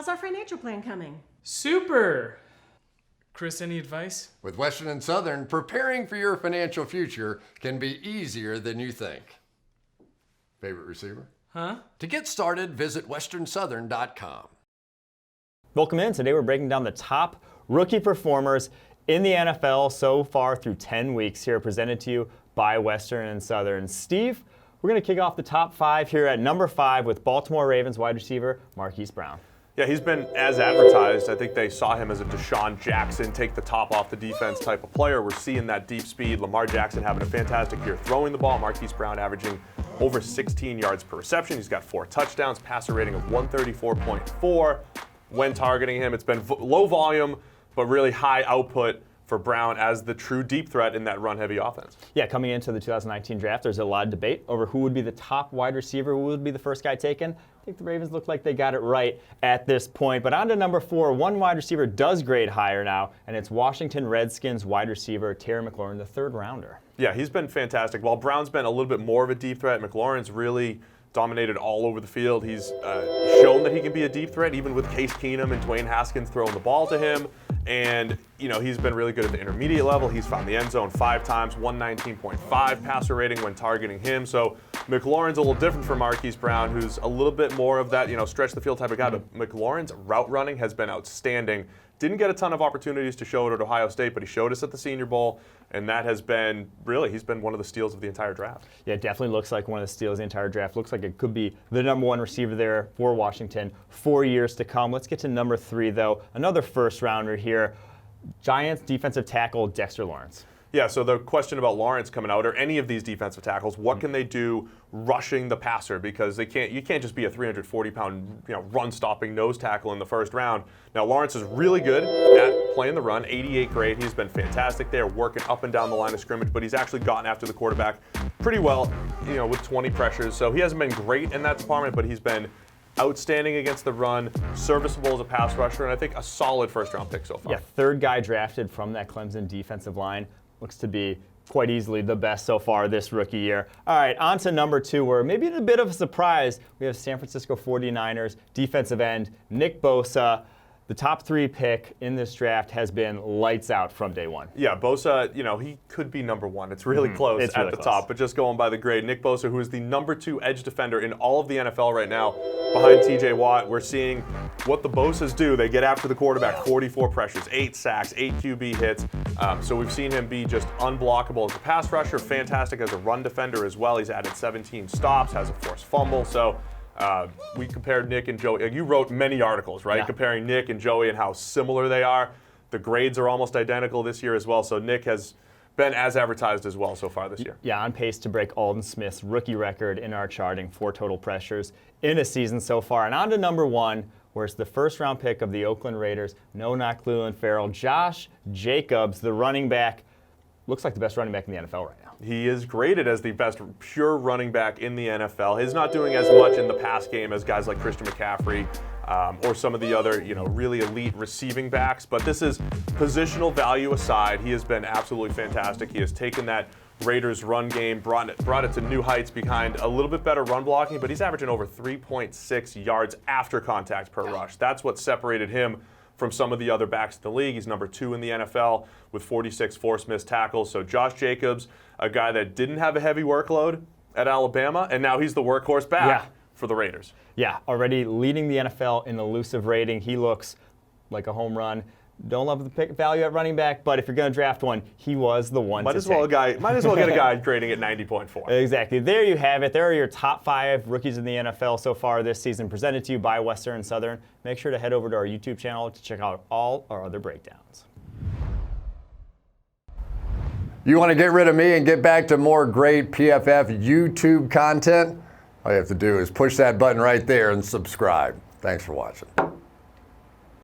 How's our financial plan coming? Super! Chris, any advice? With Western and Southern, preparing for your financial future can be easier than you think. Favorite receiver? Huh? To get started, visit westernsouthern.com. Welcome in. Today we're breaking down the top rookie performers in the NFL so far through 10 weeks here, presented to you by Western and Southern. Steve, we're going to kick off the top 5 here at number 5 with Baltimore Ravens wide receiver Marquise Brown. Yeah, he's been as advertised. I think they saw him as a Deshaun Jackson, take the top off the defense type of player. We're seeing that deep speed. Lamar Jackson having a fantastic year throwing the ball. Marquise Brown averaging over 16 yards per reception. He's got 4 touchdowns, passer rating of 134.4 when targeting him. It's been low volume, but really high output for Brown as the true deep threat in that run-heavy offense. Yeah, coming into the 2019 draft, there's a lot of debate over who would be the top wide receiver, who would be the first guy taken. I think the Ravens look like they got it right at this point. But on to number 4, one wide receiver does grade higher now, and it's Washington Redskins wide receiver Terry McLaurin, the 3rd rounder. Yeah, he's been fantastic. While Brown's been a little bit more of a deep threat, McLaurin's really dominated all over the field. He's shown that he can be a deep threat, even with Case Keenum and Dwayne Haskins throwing the ball to him. And, he's been really good at the intermediate level. He's found the end zone 5 times, 119.5 passer rating when targeting him. So McLaurin's a little different from Marquise Brown, who's a little bit more of that, stretch the field type of guy. But McLaurin's route running has been outstanding. Didn't get a ton of opportunities to show it at Ohio State, but he showed us at the Senior Bowl, and that has been, he's been one of the steals of the entire draft. Yeah, it definitely looks like one of the steals of the entire draft. Looks like it could be the number 1 receiver there for Washington for years to come. Let's get to number 3, though. Another first-rounder here. Giants defensive tackle Dexter Lawrence. Yeah, so the question about Lawrence coming out, or any of these defensive tackles, what can they do rushing the passer? Because you can't just be a 340-pound, run-stopping nose tackle in the first round. Now, Lawrence is really good at playing the run, 88 grade. He's been fantastic there, working up and down the line of scrimmage, but he's actually gotten after the quarterback pretty well, with 20 pressures. So he hasn't been great in that department, but he's been outstanding against the run, serviceable as a pass rusher, and I think a solid first-round pick so far. Yeah, 3rd guy drafted from that Clemson defensive line. Looks to be quite easily the best so far this rookie year. All right, on to number 2, where maybe a bit of a surprise. We have San Francisco 49ers defensive end Nick Bosa. The top 3 pick in this draft has been lights out from day 1. Yeah, Bosa, he could be number 1. It's really close it's at really the close. top, but just going by the grade. Nick Bosa, who is the number 2 edge defender in all of the NFL right now, behind TJ Watt. We're seeing what the Bosas do. They get after the quarterback, 44 pressures, 8 sacks, 8 QB hits. So we've seen him be just unblockable as a pass rusher, fantastic as a run defender as well. He's added 17 stops, has a forced fumble. So we compared Nick and Joey. You wrote many articles, right? Yeah. Comparing Nick and Joey and how similar they are. The grades are almost identical this year as well. So Nick has been as advertised as well so far this year. Yeah, on pace to break Alden Smith's rookie record in our charting, 4 total pressures in a season so far. And on to number 1, where it's the first-round pick of the Oakland Raiders. No, not Cleveland Farrell. Josh Jacobs, the running back. Looks like the best running back in the NFL right now. He is graded as the best pure running back in the NFL. He's not doing as much in the pass game as guys like Christian McCaffrey or some of the other, really elite receiving backs. But this is positional value aside. He has been absolutely fantastic. He has taken that Raiders run game, brought it to new heights behind a little bit better run blocking, but he's averaging over 3.6 yards after contact per rush. That's what separated him from some of the other backs in the league. He's number 2 in the NFL with 46 forced missed tackles. So Josh Jacobs, a guy that didn't have a heavy workload at Alabama, and now he's the workhorse back for the Raiders. Yeah, already leading the NFL in elusive rating. He looks like a home run. Don't love the pick value at running back, but if you're going to draft one, he was the one might to as well take. Might as well get a guy grading at 90.4. Exactly. There you have it. There are your top 5 rookies in the NFL so far this season, presented to you by Western and Southern. Make sure to head over to our YouTube channel to check out all our other breakdowns. You want to get rid of me and get back to more great PFF YouTube content? All you have to do is push that button right there and subscribe. Thanks for watching.